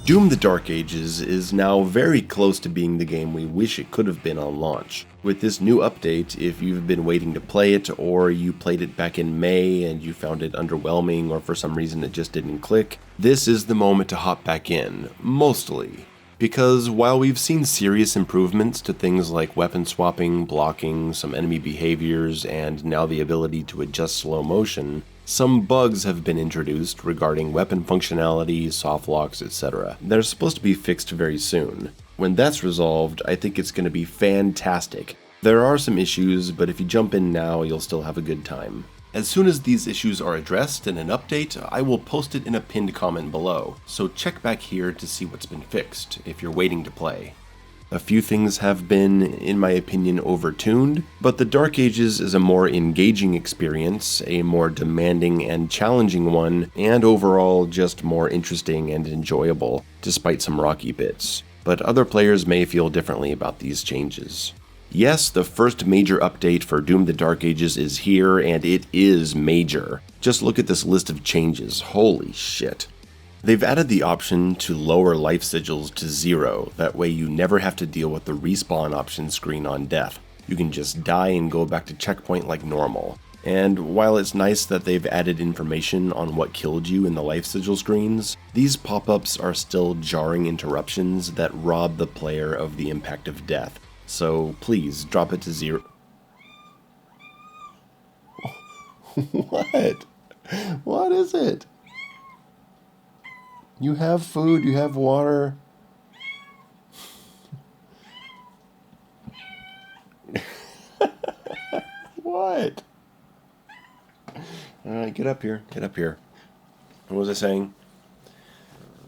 Doom: The Dark Ages is now very close to being the game we wish it could have been on launch. With this new update, if you've been waiting to play it, or you played it back in May and you found it underwhelming or for some reason it just didn't click, this is the moment to hop back in, mostly. Because while we've seen serious improvements to things like weapon swapping, blocking, some enemy behaviors, and now the ability to adjust slow motion, some bugs have been introduced regarding weapon functionality, soft locks, etc. They're supposed to be fixed very soon. When that's resolved, I think it's going to be fantastic. There are some issues, but if you jump in now, you'll still have a good time. As soon as these issues are addressed in an update, I will post it in a pinned comment below, so check back here to see what's been fixed, if you're waiting to play. A few things have been, in my opinion, overtuned, but the Dark Ages is a more engaging experience, a more demanding and challenging one, and overall just more interesting and enjoyable, despite some rocky bits. But other players may feel differently about these changes. Yes, the first major update for Doom: The Dark Ages is here, and it is major. Just look at this list of changes, holy shit. They've added the option to lower life sigils to 0, that way you never have to deal with the respawn option screen on death. You can just die and go back to checkpoint like normal. And while it's nice that they've added information on what killed you in the life sigil screens, these pop-ups are still jarring interruptions that rob the player of the impact of death. So please, drop it to 0. What? What is it? You have food, you have water. What? Alright, get up here, get up here. What was I saying?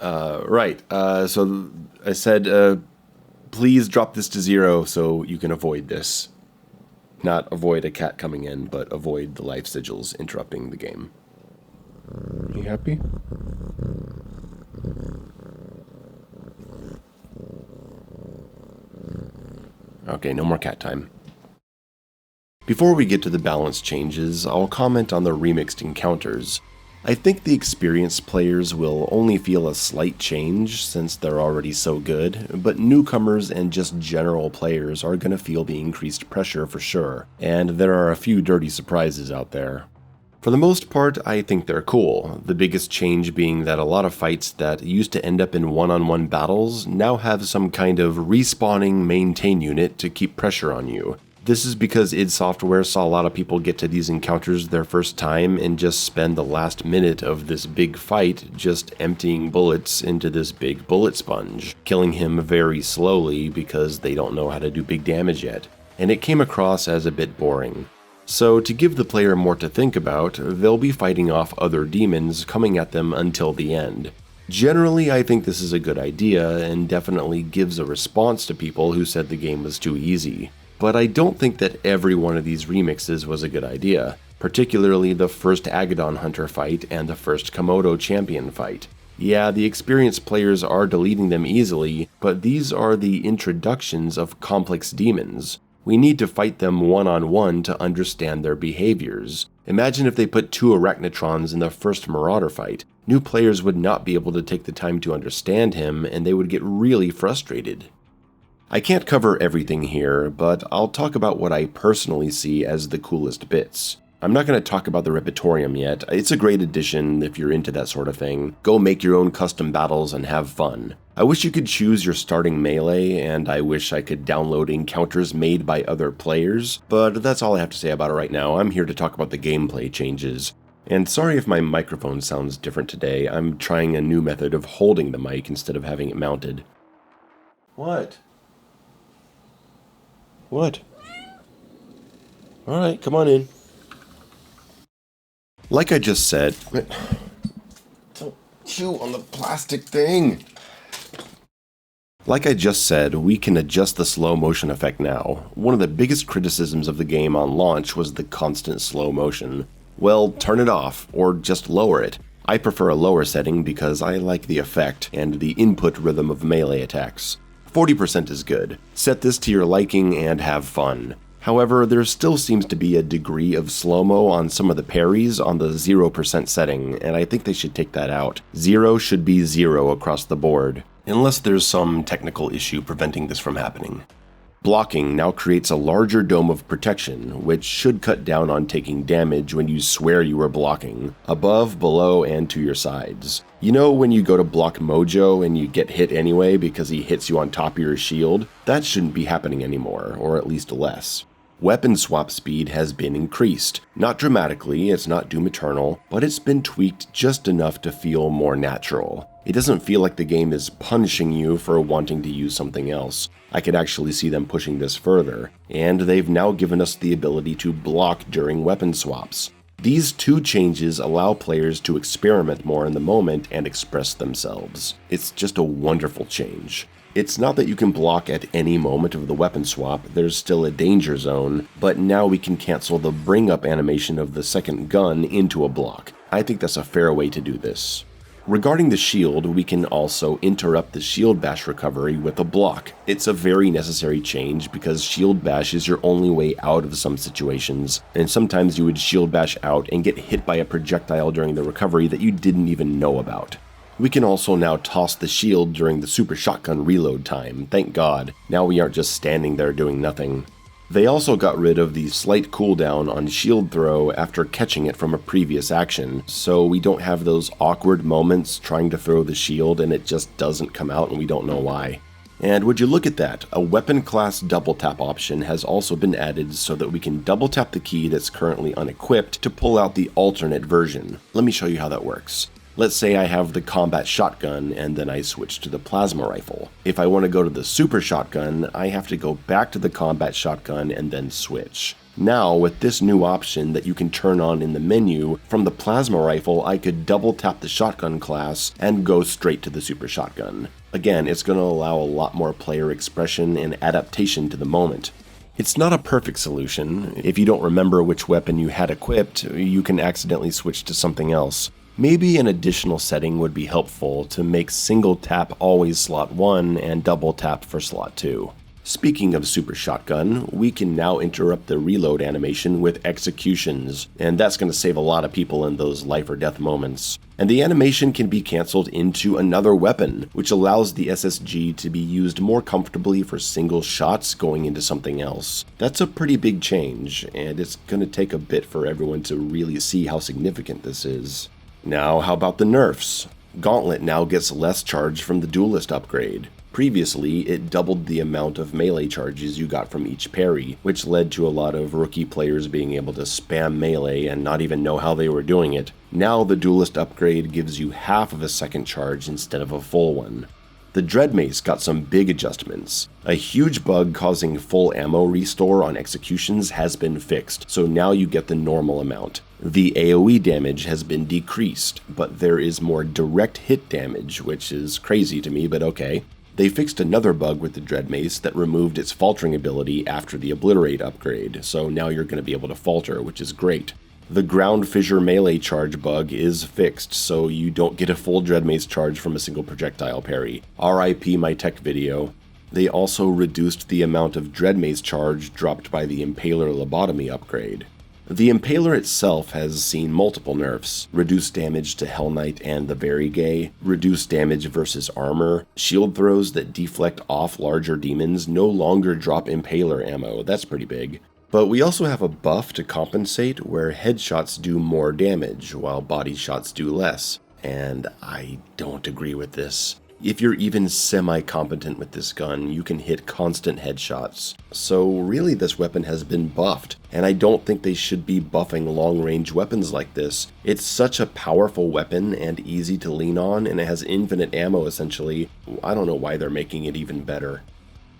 Right, so I said, please drop this to 0 so you can avoid this. Not avoid a cat coming in, but avoid the life sigils interrupting the game. You happy? Okay, no more cat time. Before we get to the balance changes, I'll comment on the remixed encounters. I think the experienced players will only feel a slight change since they're already so good, but newcomers and just general players are going to feel the increased pressure for sure, and there are a few dirty surprises out there. For the most part, I think they're cool, the biggest change being that a lot of fights that used to end up in one-on-one battles now have some kind of respawning maintain unit to keep pressure on you. This is because id Software saw a lot of people get to these encounters their first time and just spend the last minute of this big fight just emptying bullets into this big bullet sponge, killing him very slowly because they don't know how to do big damage yet, and it came across as a bit boring. So to give the player more to think about, they'll be fighting off other demons coming at them until the end. Generally, I think this is a good idea and definitely gives a response to people who said the game was too easy. But I don't think that every one of these remixes was a good idea, particularly the first Agadon Hunter fight and the first Komodo Champion fight. Yeah, the experienced players are deleting them easily, but these are the introductions of complex demons. We need to fight them one-on-one to understand their behaviors. Imagine if they put 2 Arachnotrons in the first Marauder fight. New players would not be able to take the time to understand him, and they would get really frustrated. I can't cover everything here, but I'll talk about what I personally see as the coolest bits. I'm not going to talk about the Ripatorium yet. It's a great addition if you're into that sort of thing. Go make your own custom battles and have fun. I wish you could choose your starting melee, and I wish I could download encounters made by other players, but that's all I have to say about it right now. I'm here to talk about the gameplay changes. And sorry if my microphone sounds different today. I'm trying a new method of holding the mic instead of having it mounted. What? What? Alright, come on in. Like I just said, don't chew on the plastic thing. Like I just said, we can adjust the slow motion effect now. One of the biggest criticisms of the game on launch was the constant slow motion. Well, turn it off, or just lower it. I prefer a lower setting because I like the effect and the input rhythm of melee attacks. 40% is good. Set this to your liking and have fun. However, there still seems to be a degree of slow-mo on some of the parries on the 0% setting, and I think they should take that out. 0 should be 0 across the board, unless there's some technical issue preventing this from happening. Blocking now creates a larger dome of protection, which should cut down on taking damage when you swear you are blocking, above, below, and to your sides. You know when you go to block Mojo and you get hit anyway because he hits you on top of your shield? That shouldn't be happening anymore, or at least less. Weapon swap speed has been increased. Not dramatically, it's not Doom Eternal, but it's been tweaked just enough to feel more natural. It doesn't feel like the game is punishing you for wanting to use something else. I could actually see them pushing this further, and they've now given us the ability to block during weapon swaps. These two changes allow players to experiment more in the moment and express themselves. It's just a wonderful change. It's not that you can block at any moment of the weapon swap, there's still a danger zone, but now we can cancel the bring up animation of the second gun into a block. I think that's a fair way to do this. Regarding the shield, we can also interrupt the shield bash recovery with a block. It's a very necessary change because shield bash is your only way out of some situations, and sometimes you would shield bash out and get hit by a projectile during the recovery that you didn't even know about. We can also now toss the shield during the super shotgun reload time, thank God. Now we aren't just standing there doing nothing. They also got rid of the slight cooldown on shield throw after catching it from a previous action, so we don't have those awkward moments trying to throw the shield and it just doesn't come out and we don't know why. And would you look at that, a weapon class double tap option has also been added so that we can double tap the key that's currently unequipped to pull out the alternate version. Let me show you how that works. Let's say I have the combat shotgun and then I switch to the plasma rifle. If I want to go to the super shotgun, I have to go back to the combat shotgun and then switch. Now, with this new option that you can turn on in the menu, from the plasma rifle I could double tap the shotgun class and go straight to the super shotgun. Again, it's going to allow a lot more player expression and adaptation to the moment. It's not a perfect solution. If you don't remember which weapon you had equipped, you can accidentally switch to something else. Maybe an additional setting would be helpful to make single tap always slot 1 and double tap for slot 2. Speaking of super shotgun, we can now interrupt the reload animation with executions, and that's going to save a lot of people in those life or death moments. And the animation can be cancelled into another weapon, which allows the SSG to be used more comfortably for single shots going into something else. That's a pretty big change, and it's going to take a bit for everyone to really see how significant this is. Now, how about the NERFS? Gauntlet now gets less charge from the Duelist upgrade. Previously, it doubled the amount of melee charges you got from each parry, which led to a lot of rookie players being able to spam melee and not even know how they were doing it. Now the Duelist upgrade gives you half of a second charge instead of a full one. The Dread Mace got some big adjustments. A huge bug causing full ammo restore on executions has been fixed, so now you get the normal amount. The AoE damage has been decreased, but there is more direct hit damage, which is crazy to me, but okay. They fixed another bug with the Dread Mace that removed its faltering ability after the Obliterate upgrade, so now you're going to be able to falter, which is great. The Ground Fissure melee charge bug is fixed, so you don't get a full Dread Mace charge from a single projectile parry. RIP my tech video. They also reduced the amount of Dread Mace charge dropped by the Impaler Lobotomy upgrade. The Impaler itself has seen multiple nerfs: reduced damage to Hell Knight and the Very Gay, reduced damage versus armor, shield throws that deflect off larger demons no longer drop Impaler ammo, that's pretty big. But we also have a buff to compensate where headshots do more damage while body shots do less, and I don't agree with this. If you're even semi-competent with this gun, you can hit constant headshots. So really this weapon has been buffed, and I don't think they should be buffing long-range weapons like this. It's such a powerful weapon and easy to lean on, and it has infinite ammo essentially. I don't know why they're making it even better.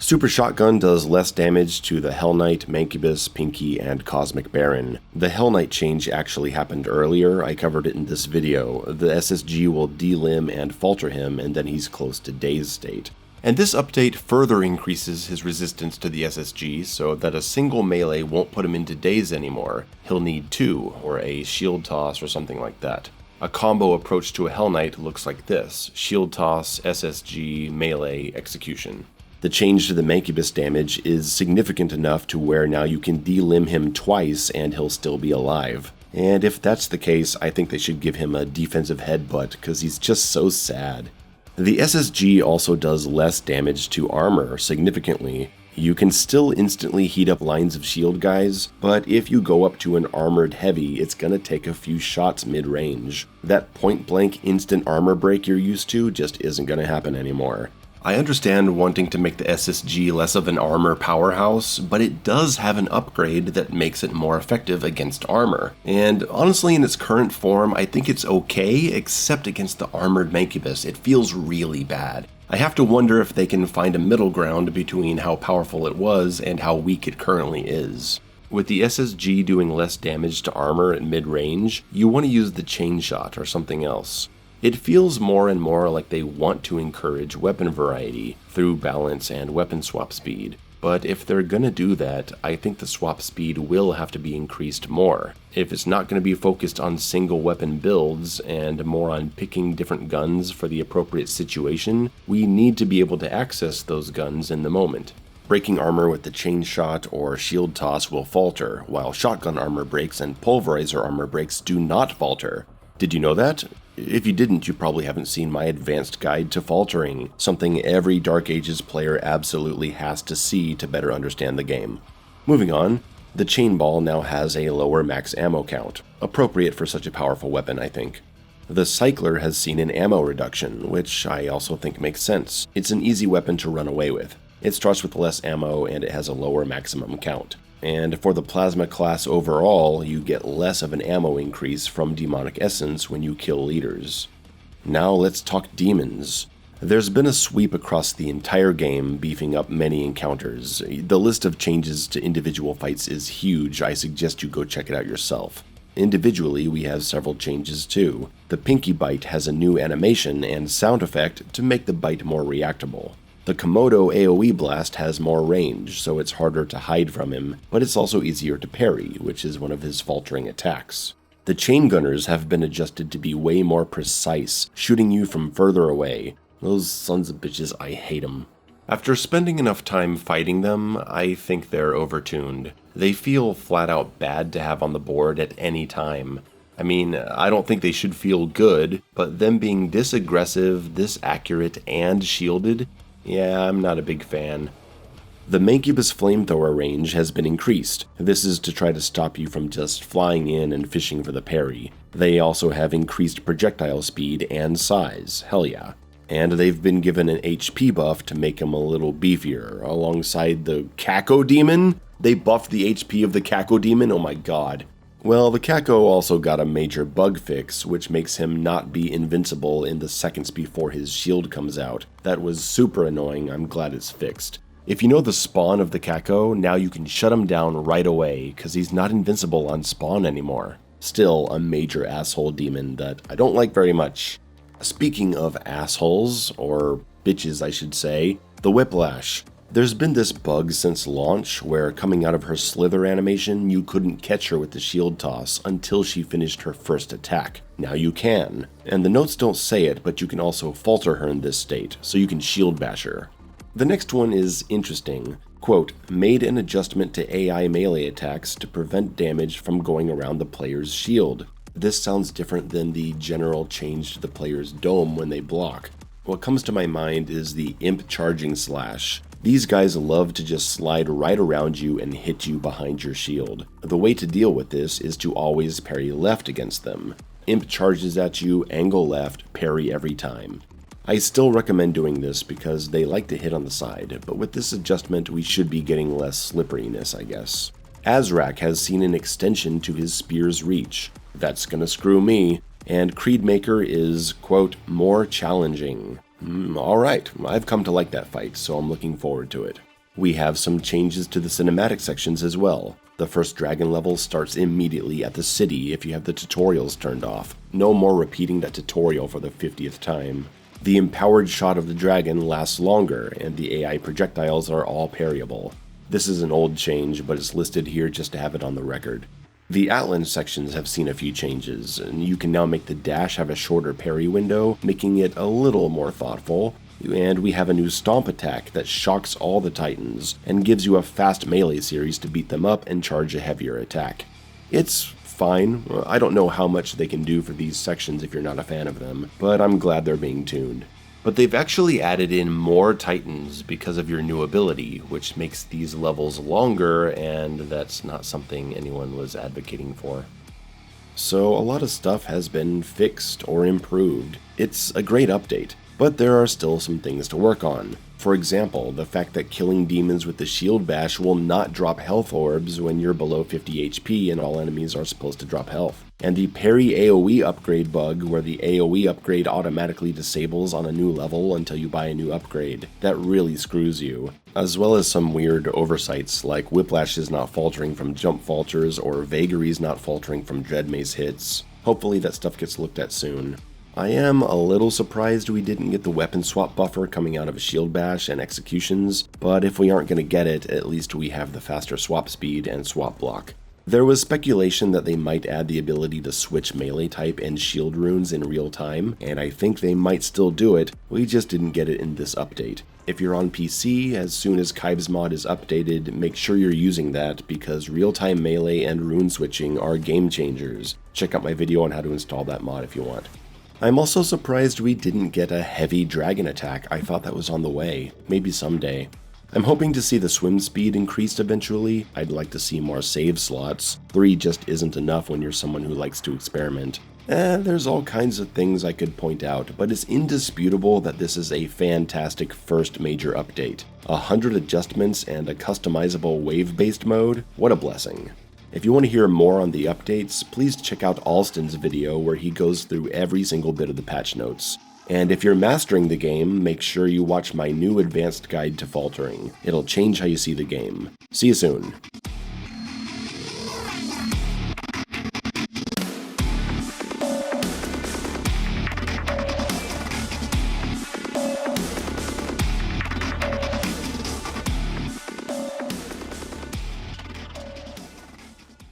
Super Shotgun does less damage to the Hell Knight, Mancubus, Pinky, and Cosmic Baron. The Hell Knight change actually happened earlier, I covered it in this video. The SSG will delimb and falter him, and then he's close to Daze state. And this update further increases his resistance to the SSG so that a single melee won't put him into Daze anymore. He'll need two, or a shield toss or something like that. A combo approach to a Hell Knight looks like this: shield toss, SSG, melee, execution. The change to the Mancubus damage is significant enough to where now you can delimb him twice and he'll still be alive. And if that's the case, I think they should give him a defensive headbutt because he's just so sad. The SSG also does less damage to armor significantly. You can still instantly heat up lines of shield guys, but if you go up to an armored heavy, it's gonna take a few shots mid-range. That point-blank instant armor break you're used to just isn't gonna happen anymore. I understand wanting to make the SSG less of an armor powerhouse, but it does have an upgrade that makes it more effective against armor. And honestly, in its current form, I think it's okay, except against the armored Mancubus. It feels really bad. I have to wonder if they can find a middle ground between how powerful it was and how weak it currently is. With the SSG doing less damage to armor at mid-range, you want to use the chain shot or something else. It feels more and more like they want to encourage weapon variety through balance and weapon swap speed. But if they're gonna do that, I think the swap speed will have to be increased more. If it's not gonna be focused on single weapon builds and more on picking different guns for the appropriate situation, we need to be able to access those guns in the moment. Breaking armor with the chain shot or shield toss will falter, while shotgun armor breaks and pulverizer armor breaks do not falter. Did you know that? If you didn't, you probably haven't seen my advanced guide to faltering, something every Dark Ages player absolutely has to see to better understand the game. Moving on, the chain ball now has a lower max ammo count, appropriate for such a powerful weapon, I think. The cycler has seen an ammo reduction, which I also think makes sense. It's an easy weapon to run away with. It starts with less ammo and it has a lower maximum count. And for the plasma class overall, you get less of an ammo increase from demonic essence when you kill leaders. Now let's talk demons. There's been a sweep across the entire game, beefing up many encounters. The list of changes to individual fights is huge. I suggest you go check it out yourself. Individually, we have several changes too. The Pinky Bite has a new animation and sound effect to make the bite more reactable. The Komodo AoE blast has more range, so it's harder to hide from him, but it's also easier to parry, which is one of his faltering attacks. The chain gunners have been adjusted to be way more precise, shooting you from further away. Those sons of bitches, I hate them. After spending enough time fighting them, I think they're overtuned. They feel flat out bad to have on the board at any time. I mean, I don't think they should feel good, but them being this aggressive, this accurate, and shielded, yeah, I'm not a big fan. The Mancubus flamethrower range has been increased. This is to try to stop you from just flying in and fishing for the parry. They also have increased projectile speed and size, hell yeah. And they've been given an HP buff to make him a little beefier, alongside the Caco Demon. They buffed the HP of the Caco Demon, oh my god. Well, the Caco also got a major bug fix, which makes him not be invincible in the seconds before his shield comes out. That was super annoying, I'm glad it's fixed. If you know the spawn of the Caco, now you can shut him down right away, cause he's not invincible on spawn anymore. Still a major asshole demon that I don't like very much. Speaking of assholes, or bitches I should say, the Whiplash. There's been this bug since launch where coming out of her slither animation, you couldn't catch her with the shield toss until she finished her first attack. Now you can. And the notes don't say it, but you can also falter her in this state, so you can shield bash her. The next one is interesting. Quote, made an adjustment to AI melee attacks to prevent damage from going around the player's shield. This sounds different than the general change to the player's dome when they block. What comes to my mind is the imp charging slash. These guys love to just slide right around you and hit you behind your shield. The way to deal with this is to always parry left against them. Imp charges at you, angle left, parry every time. I still recommend doing this because they like to hit on the side, but with this adjustment we should be getting less slipperiness, I guess. Azrak has seen an extension to his spear's reach. That's gonna screw me. And Creedmaker is, quote, more challenging. Alright, I've come to like that fight, so I'm looking forward to it. We have some changes to the cinematic sections as well. The first dragon level starts immediately at the city if you have the tutorials turned off. No more repeating that tutorial for the 50th time. The empowered shot of the dragon lasts longer, and the AI projectiles are all parryable. This is an old change, but it's listed here just to have it on the record. The Atlan sections have seen a few changes, and you can now make the dash have a shorter parry window, making it a little more thoughtful. and we have a new Stomp attack that shocks all the Titans and gives you a fast melee series to beat them up and charge a heavier attack. It's fine. I don't know how much they can do for these sections if you're not a fan of them, but I'm glad they're being tuned. But they've actually added in more Titans because of your new ability, which makes these levels longer, and that's not something anyone was advocating for. So a lot of stuff has been fixed or improved. It's a great update, but there are still some things to work on. For example, the fact that killing demons with the shield bash will not drop health orbs when you're below 50 HP and all enemies are supposed to drop health. And the parry AoE upgrade bug, where the AoE upgrade automatically disables on a new level until you buy a new upgrade. That really screws you. As well as some weird oversights like Whiplash's not faltering from jump falters or Vagaries not faltering from Dread Mace hits. Hopefully that stuff gets looked at soon. I am a little surprised we didn't get the weapon swap buffer coming out of Shield Bash and Executions, but if we aren't going to get it, at least we have the faster swap speed and swap block. There was speculation that they might add the ability to switch melee type and shield runes in real time, and I think they might still do it, we just didn't get it in this update. If you're on PC, as soon as Kybe's mod is updated, make sure you're using that because real-time melee and rune switching are game changers. Check out my video on how to install that mod if you want. I'm also surprised we didn't get a heavy dragon attack. I thought that was on the way. Maybe someday. I'm hoping to see the swim speed increased eventually. I'd like to see more save slots. 3 just isn't enough when you're someone who likes to experiment. There's all kinds of things I could point out, but it's indisputable that this is a fantastic first major update. 100 adjustments and a customizable wave-based mode? What a blessing. If you want to hear more on the updates, please check out Alston's video where he goes through every single bit of the patch notes. And if you're mastering the game, make sure you watch my new advanced guide to faltering. It'll change how you see the game. See you soon.